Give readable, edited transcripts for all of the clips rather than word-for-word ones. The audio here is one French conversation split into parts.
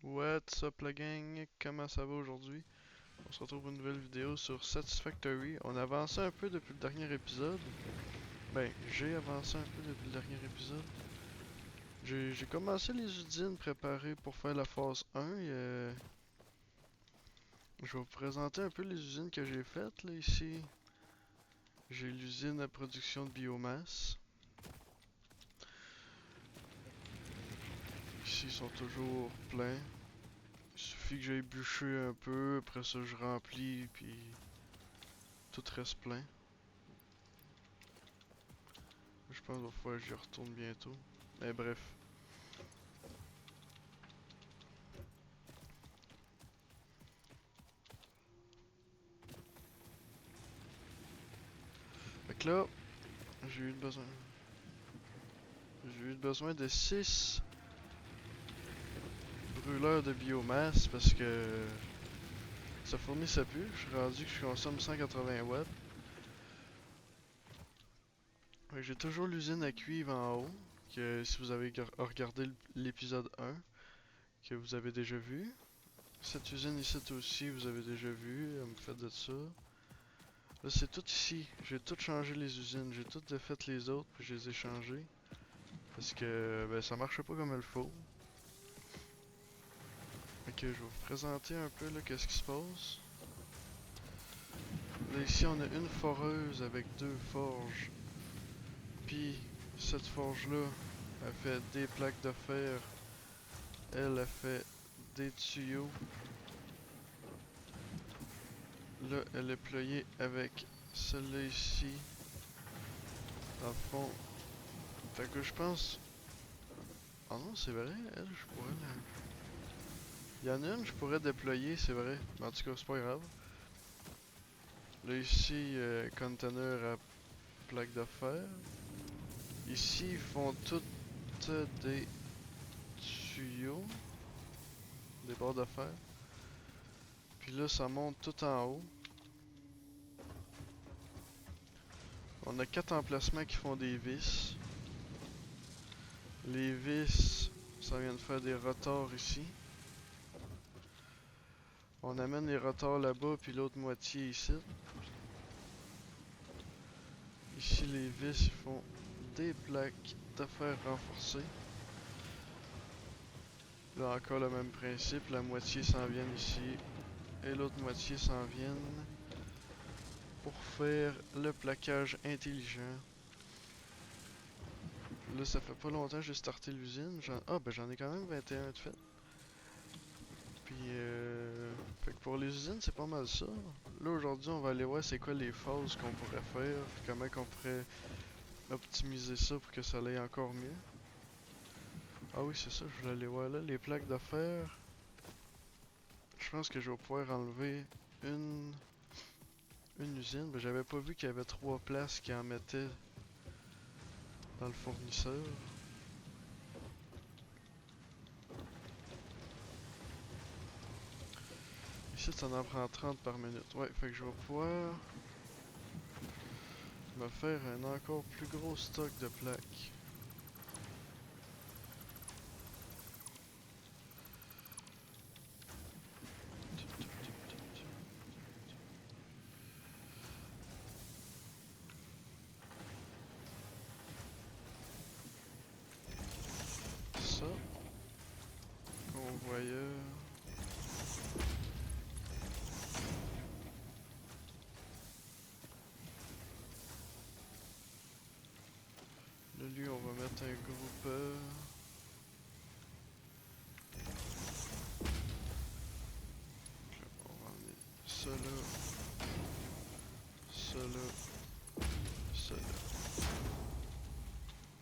What's up la gang? Comment ça va aujourd'hui? On se retrouve pour une nouvelle vidéo sur Satisfactory. On a avancé un peu depuis le dernier épisode. Ben, j'ai avancé un peu depuis le dernier épisode. J'ai commencé les usines préparées pour faire la phase 1. Je vais vous présenter un peu les usines que j'ai faites là ici. J'ai l'usine à production de biomasse. Ici ils sont toujours pleins. Il suffit que j'aille bûcher un peu, après ça je remplis, puis tout reste plein. Je pense qu'il va falloir que j'y retourne bientôt. Mais bref. Fait que là, j'ai eu besoin. J'ai eu besoin de 6 brûleurs de biomasse parce que ça fournissait plus. Je suis rendu que je consomme 180 watts. Fait que j'ai toujours l'usine à cuivre en haut. Que si vous avez regardé l'épisode 1, que vous avez déjà vu. Cette usine ici aussi, vous avez déjà vu. Elle me fait de ça. Là, c'est tout ici. J'ai tout changé les usines. J'ai tout défait les autres, puis je les ai changées. Parce que ben, ça marchait pas comme il faut. Ok, je vais vous présenter un peu là qu'est-ce qui se passe. Là ici on a une foreuse avec 2 forges. Puis cette forge là, elle fait des plaques de fer. Elle fait des tuyaux. Là elle est pliée avec celle-là ici. Dans le fond. Fait que je pense. Ah non c'est vrai, elle je pourrais la. Il y en a une je pourrais déployer, c'est vrai. Mais en tout cas c'est pas grave. Là ici, container à plaques de fer. Ici, ils font toutes des tuyaux, des barres de fer. Puis là, ça monte tout en haut. On a 4 emplacements qui font des vis. Les vis, ça vient de faire des rotors ici. On amène les rotors là-bas, puis l'autre moitié ici. Ici, les vis, ils font des plaques de fer renforcées. Là encore le même principe, la moitié s'en vient ici et l'autre moitié s'en vient pour faire le plaquage intelligent. Là ça fait pas longtemps que j'ai starté l'usine, ah ben j'en ai quand même 21 de fait. Puis fait que pour les usines c'est pas mal ça. Là aujourd'hui on va aller voir c'est quoi les phases qu'on pourrait faire, puis comment qu'on pourrait optimiser ça pour que ça aille encore mieux. Ah oui c'est ça, je voulais aller voir là, les plaques de fer. Je pense que je vais pouvoir enlever une usine. Ben, j'avais pas vu qu'il y avait 3 places qui en mettaient dans le fournisseur. Ici, ça en prend 30 par minute. Ouais, fait que je vais pouvoir me faire un encore plus gros stock de plaques. Ça. Convoyeur. Là, lui, on va mettre un groupe. On va emmener ça là. Ça là. Ça là.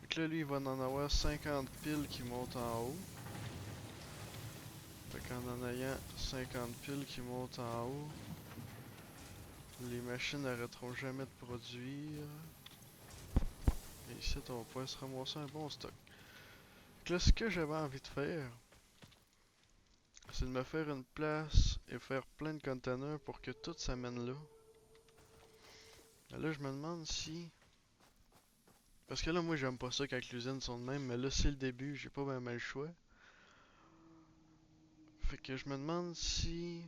Fait que là, lui, il va en avoir 50 piles qui montent en haut. Fait qu'en en ayant 50 piles qui montent en haut, les machines n'arrêteront jamais de produire. Et ici, on va pouvoir se ramasser un bon stock. Donc là, ce que j'avais envie de faire, c'est de me faire une place et faire plein de containers pour que tout s'amène là. Là, je me demande si... Parce que là, moi, j'aime pas ça quand l'usine sont de même, mais là, c'est le début, j'ai pas vraiment le choix. que je me demande si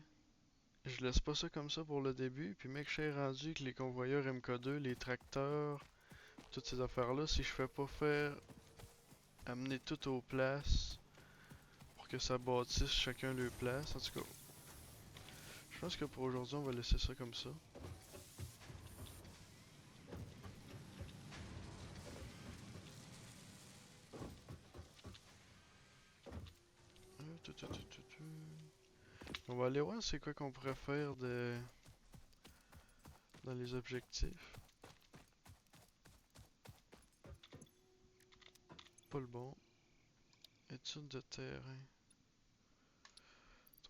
je laisse pas ça comme ça pour le début, puis mec, je suis rendu avec les convoyeurs MK2, les tracteurs, toutes ces affaires-là, si je fais pas faire amener tout aux places pour que ça bâtisse chacun leur place. En tout cas, je pense que pour aujourd'hui, on va laisser ça comme ça. On va aller voir c'est quoi qu'on pourrait faire dans les objectifs. Pas le bon. Étude de terrain.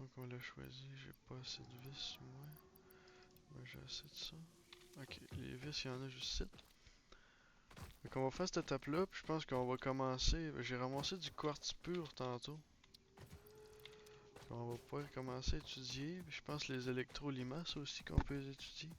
Donc on l'a choisi, j'ai pas assez de vis moi. Moi j'ai assez de ça. Ok, les vis il y en a juste 7. Donc on va faire cette étape là, puis je pense qu'on va commencer. J'ai ramassé du quartz pur tantôt. Donc on va pouvoir commencer à étudier. Puis je pense les électrolimaces aussi qu'on peut les étudier.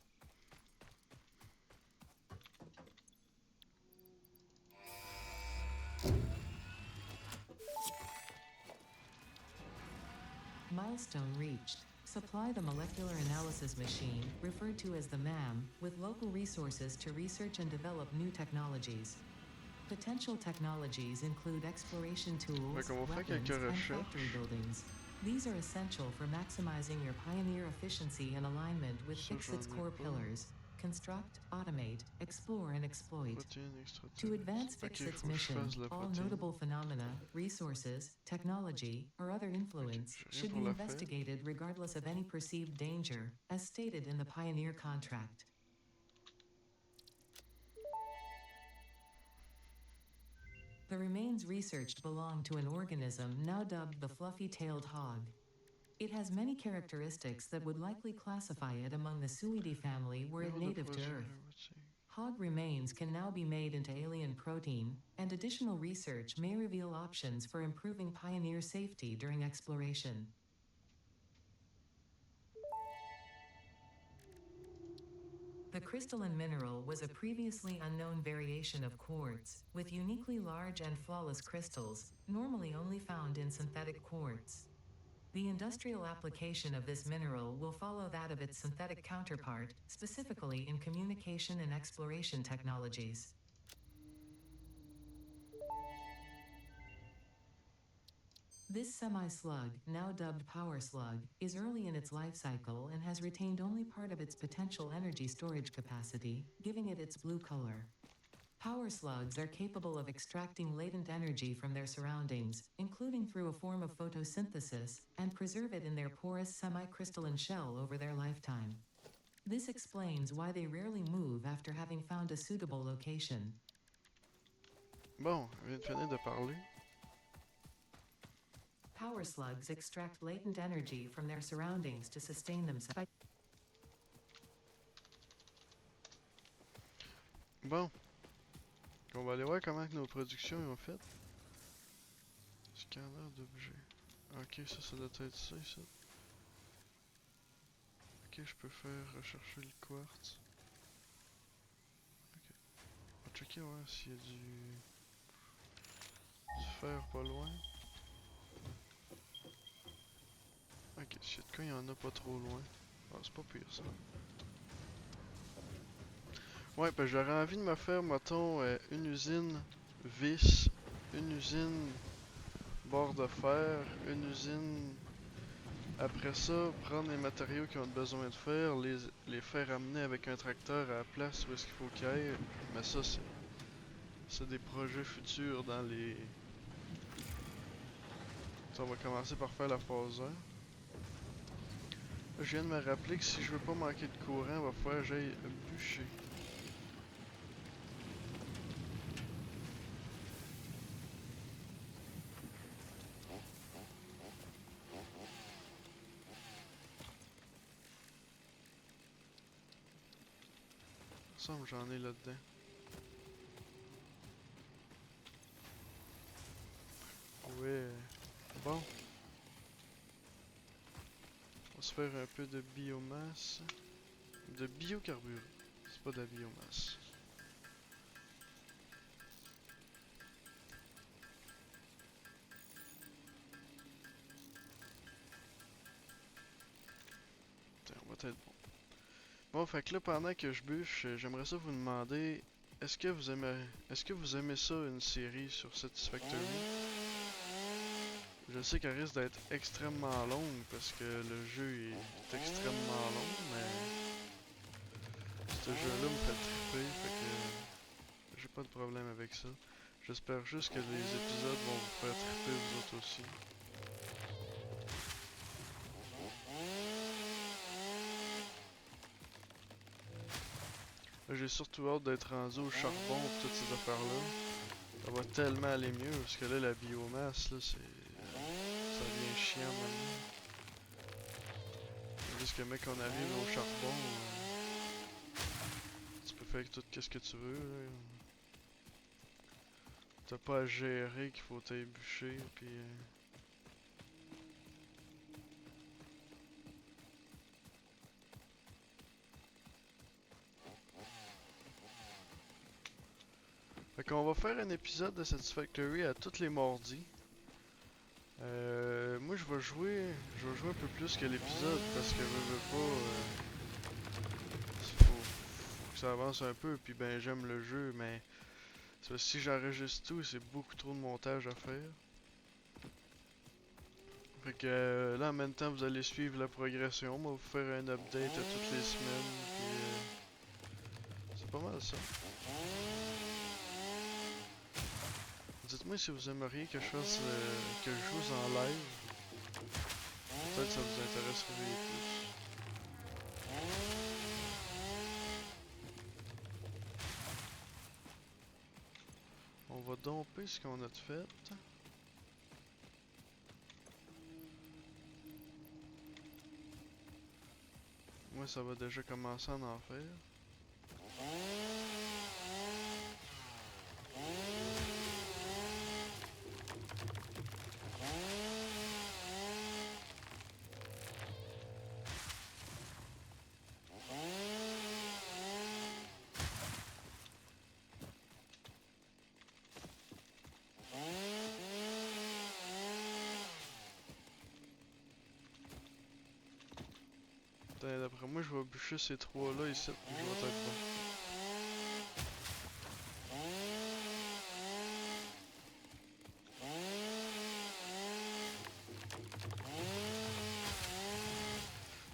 Milestone reached. Supply the molecular analysis machine, referred to as the MAM, with local resources to research and develop new technologies. Potential technologies include exploration tools, weapons, and factory buildings. These are essential for maximizing your Pioneer efficiency and alignment with Fixit's core pillars: construct, automate, explore, and exploit. To advance Fixit's mission, all notable phenomena, resources, technology, or other influence should be investigated regardless of any perceived danger, as stated in the Pioneer contract. The remains researched belong to an organism now dubbed the fluffy-tailed hog. It has many characteristics that would likely classify it among the Suidae family were it native to Earth. Hog remains can now be made into alien protein, and additional research may reveal options for improving Pioneer safety during exploration. The crystalline mineral was a previously unknown variation of quartz, with uniquely large and flawless crystals, normally only found in synthetic quartz. The industrial application of this mineral will follow that of its synthetic counterpart, specifically in communication and exploration technologies. This semi-slug, now dubbed Power Slug, is early in its life cycle and has retained only part of its potential energy storage capacity, giving it its blue color. Power slugs are capable of extracting latent energy from their surroundings, including through a form of photosynthesis, and preserve it in their porous semi-crystalline shell over their lifetime. This explains why they rarely move after having found a suitable location. Bon, on vient de finir de parler. Power slugs extract latent energy from their surroundings to sustain themselves. Bon. On va aller voir comment que nos productions ont fait. Scanner d'objets. Ok, ça doit être ça ici. Ok, je peux faire rechercher le quartz. Ok. On va checker voir s'il y a du fer pas loin. Ok, s'il y a de quoi, il y en a pas trop loin. Ah, c'est pas pire ça. Ouais, ben j'aurais envie de me faire, mettons, une usine vis, une usine bord de fer, une usine. Après ça, prendre les matériaux qui ont besoin de faire, les faire amener avec un tracteur à la place où est-ce qu'il faut qu'ils aillent. Mais ça, c'est des projets futurs dans les... Ça, on va commencer par faire la phase 1. Je viens de me rappeler que si je veux pas manquer de courant, il va falloir que j'aille bûcher. Il me semble que j'en ai là-dedans. Ouais. Bon. On va se faire un peu de biomasse. De biocarburant. C'est pas de la biomasse. va être bon. Bon, fait que là, pendant que je bûche, j'aimerais ça vous demander, est-ce que vous aimez ça, une série sur Satisfactory? Je sais qu'elle risque d'être extrêmement longue parce que le jeu est extrêmement long, mais ce jeu-là me fait triper, fait que j'ai pas de problème avec ça. J'espère juste que les épisodes vont vous faire triper vous autres aussi. Là, j'ai surtout hâte d'être rendu au charbon et toutes ces affaires-là. Ça va tellement aller mieux parce que là, la biomasse, là, ça devient chiant maintenant. Tandis que mec, on arrive au charbon, tu peux faire tout ce que tu veux. Là. T'as pas à gérer qu'il faut t'ébûcher, puis... Fait qu'on va faire un épisode de Satisfactory à tous les mardis. Moi je vais jouer un peu plus que l'épisode parce que je veux pas, faut que ça avance un peu, puis ben j'aime le jeu, mais si j'enregistre tout, c'est beaucoup trop de montage à faire. Fait que là en même temps vous allez suivre la progression, on va vous faire un update à toutes les semaines, puis c'est pas mal ça. Dites-moi si vous aimeriez que je fasse que je joue en live. Peut-être que ça vous intéresserait plus. On va domper ce qu'on a de fait. Moi ça va déjà commencer à en faire. D'après moi, je vais bûcher ces trois-là ici, puis je vais être bon.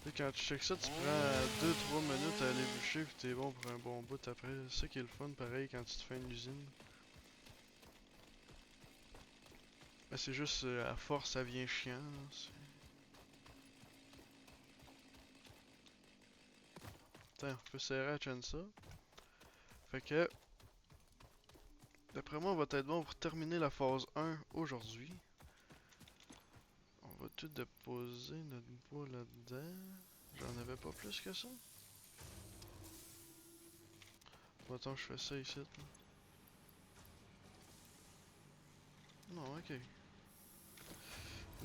Et quand tu checkes ça, tu prends 2-3 minutes à aller bûcher, puis t'es bon pour un bon bout après. C'est ça qui est le fun, pareil, quand tu te fais une usine. Mais c'est juste, à force, ça vient chiant. Là, attends, on peut serrer à chaîne ça. Fait que, d'après moi, on va être bon pour terminer la phase 1 aujourd'hui. On va tout déposer notre bois là-dedans. J'en avais pas plus que ça. Attends, je fais ça ici. Là. Non, ok.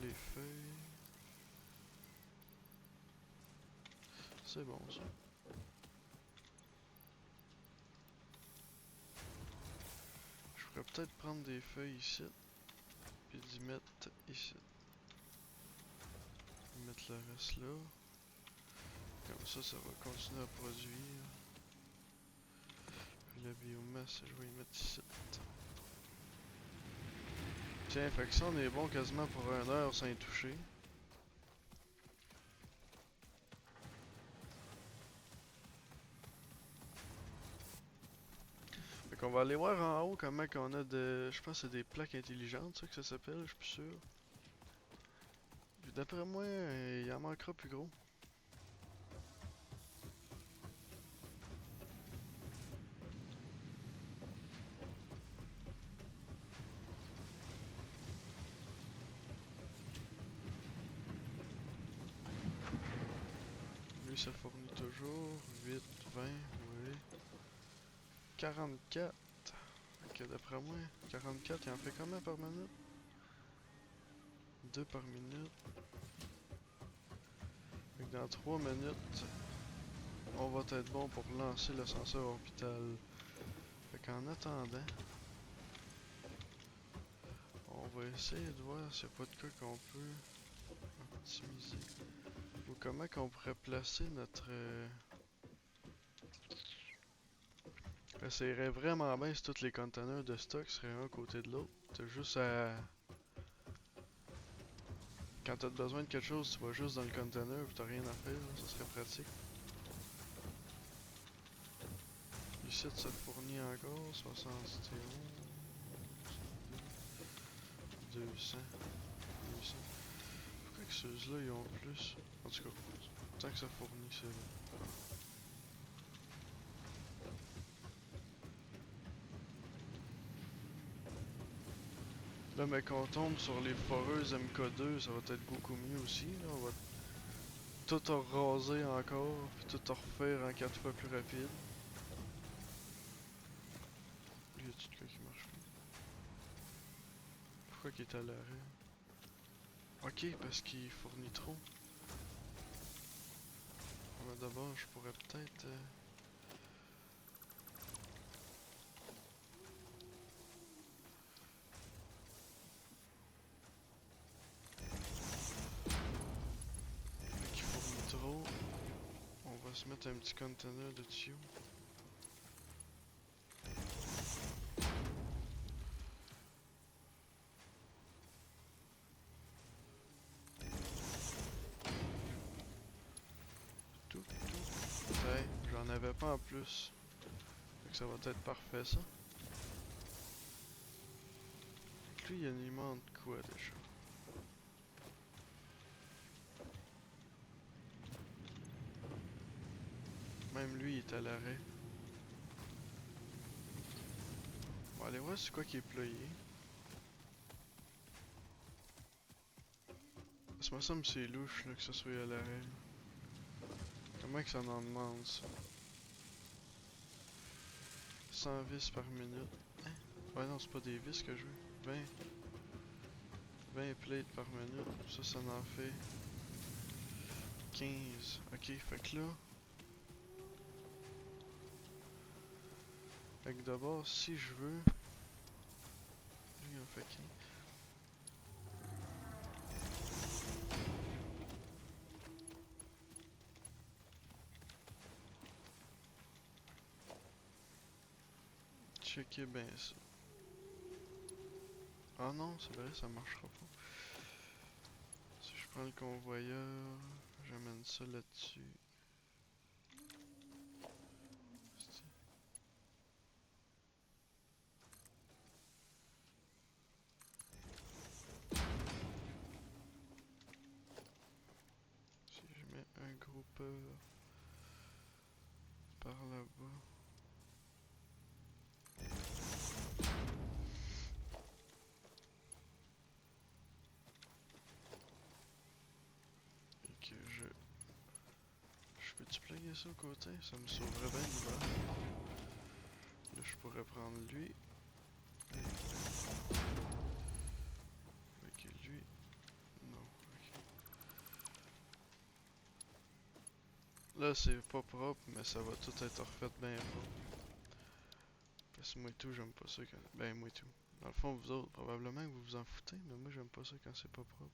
Les feuilles. C'est bon ça. Je pourrais peut-être prendre des feuilles ici. Puis d'y mettre ici. Mettre le reste là. Comme ça va continuer à produire. Puis la biomasse, je vais y mettre ici. Tiens, fait que ça on est bon quasiment pour 1 heure sans y toucher. Fait qu'on va aller voir en haut comment qu'on a de... Je pense que c'est des plaques intelligentes, ça que ça s'appelle, je suis plus sûr. D'après moi, il en manquera plus gros. Lui, ça fournit toujours 8, 20, oui. 44. Ok, d'après moi, 44, il en fait combien par minute? 2 par minute. Fait que dans 3 minutes, on va être bon pour lancer l'ascenseur orbital. Fait qu'en attendant, on va essayer de voir s'il n'y a pas de cas qu'on peut Optimiser. Ou comment qu'on pourrait placer notre... Ça irait vraiment bien si tous les conteneurs de stock seraient un à côté de l'autre. T'as juste à... Quand t'as besoin de quelque chose, tu vas juste dans le conteneur et t'as rien à faire, là, ça serait pratique. Ici, ça fournit encore 71, 200, 200. Pourquoi que ceux-là ils ont plus? En tout cas, tant que ça fournit, c'est bon. Là, mais quand on tombe sur les foreuses MK2, ça va être beaucoup mieux aussi. Là. On va tout raser encore, puis tout refaire en 4 fois plus rapide. Lui, y a-tu de quoi qui marche pas? Pourquoi qu'il est à l'arrêt? Ok, parce qu'il fournit trop. Mais d'abord, je pourrais peut-être... Vu qu'il fournit trop, on va se mettre un petit container de tuyaux. Tout. Ouais, j'en avais pas en plus. Fait que ça va être parfait ça. Lui, il alimente quoi déjà? Même lui, il est à l'arrêt. On va aller voir c'est quoi qui est ployé. Ça me semble que c'est louche là, que ça soit à l'arrêt. Comment que ça en demande ça? 100 vis par minute. Hein? Ouais non, c'est pas des vis que je veux. 20 plates par minute. Ça en fait 15. Ok, fait que là... Fait que d'abord, si je veux... Lui, il en fait 15. Checker bien ça. Ah non, c'est vrai, ça marchera pas. Si je prends le convoyeur, j'amène ça là-dessus. Si je mets un groupeur par là-bas. Et que je peux-tu plugger ça au côté? Ça me sauverait bien l'hiver. Là, je pourrais prendre lui. Ok, lui. Non, ok. Là, c'est pas propre, mais ça va tout être refait bien propre. Parce que moi et tout, j'aime pas ça quand... Ben, moi et tout. Dans le fond, vous autres, probablement que vous vous en foutez, mais moi, j'aime pas ça quand c'est pas propre.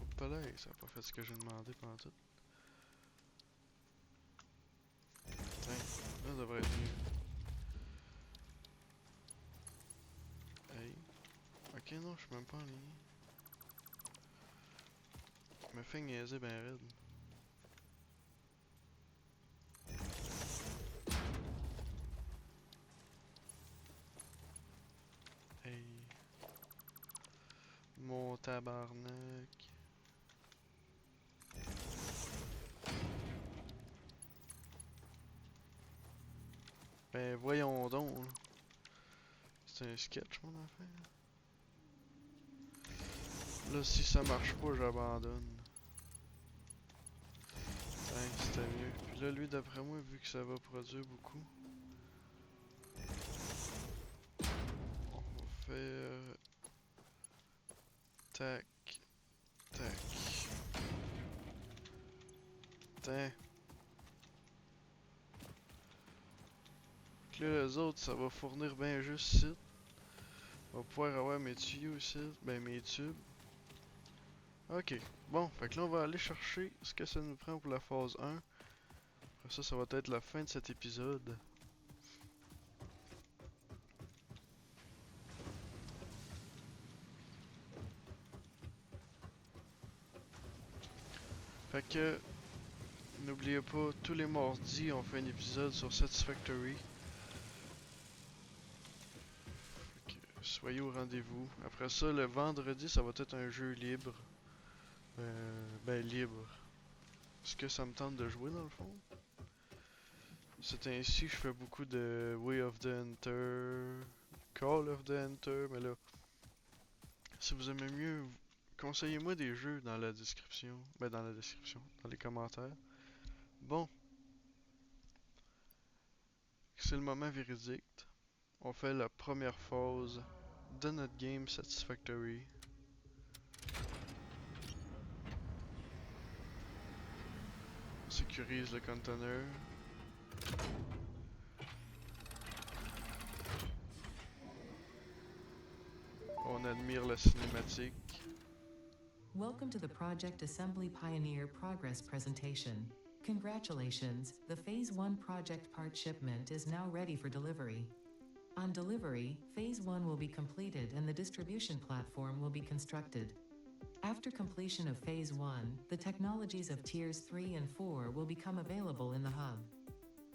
Hop là, ça a pas fait ce que j'ai demandé pendant tout. Tiens, là, ça devrait être mieux. Hey. Ok, non, je suis même pas en ligne. Je me fais niaiser ben raide. Hey. Mon tabarnak. Ben voyons donc. Là. C'est un sketch mon affaire. Là si ça marche pas j'abandonne. C'était mieux. Puis là lui d'après moi vu que ça va produire beaucoup. On va faire... Tac. Tac. Tiens. Là les autres ça va fournir bien juste ici. On va pouvoir avoir mes tuyaux ici, ben mes tubes. Ok, bon, fait que là on va aller chercher ce que ça nous prend pour la phase 1. Après ça, ça va être la fin de cet épisode. Fait que, n'oubliez pas, tous les mardis, on fait un épisode sur Satisfactory. Fait que, soyez au rendez-vous. Après ça, le vendredi, ça va être un jeu libre. Ben libre. Ce que ça me tente de jouer dans le fond. C'est ainsi que je fais beaucoup de Way of the Hunter, Call of the Hunter, mais là, si vous aimez mieux, conseillez-moi des jeux dans la description. Ben dans la description, dans les commentaires. Bon, c'est le moment véridique. On fait la première phase de notre game Satisfactory. On sécurise le container. On admire la cinématique. Welcome to the Project Assembly Pioneer Progress presentation. Congratulations, the Phase 1 project part shipment is now ready for delivery. On delivery, Phase 1 will be completed and the distribution platform will be constructed. After completion of Phase 1, the technologies of Tiers 3 and 4 will become available in the hub.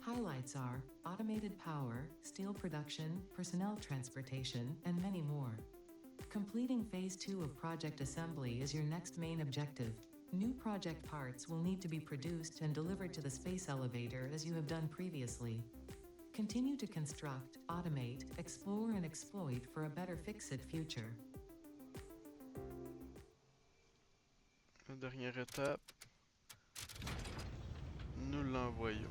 Highlights are automated power, steel production, personnel transportation, and many more. Completing Phase 2 of Project Assembly is your next main objective. New project parts will need to be produced and delivered to the space elevator as you have done previously. Continue to construct, automate, explore and exploit for a better Fix-It future. La dernière étape, nous l'envoyons.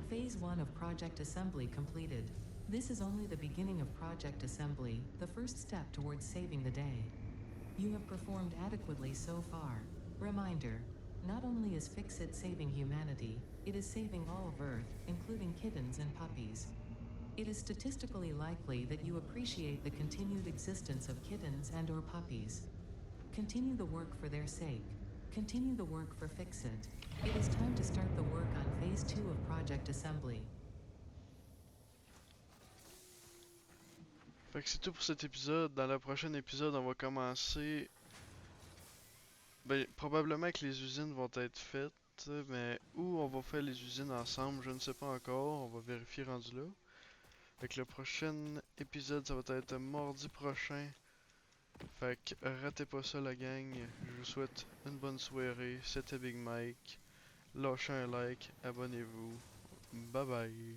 Phase 1 of Project Assembly completed. This is only the beginning of Project Assembly, the first step towards saving the day. You have performed adequately so far. Reminder, not only is Fix-It saving humanity, it is saving all of Earth, including kittens and puppies. It is statistically likely that you appreciate the continued existence of kittens and or puppies. Continue the work for their sake. Continue the work for Fix-It. It is time to start the work on Phase 2 of Project Assembly. Fait que c'est tout pour cet épisode. Dans le prochain épisode, on va commencer. Ben, probablement que les usines vont être faites, mais où on va faire les usines ensemble, je ne sais pas encore. On va vérifier rendu là. Fait que le prochain épisode, ça va être mardi prochain. Fait que ratez pas ça, la gang. Je vous souhaite une bonne soirée. C'était Big Mike. Lâchez un like, abonnez-vous. Bye bye.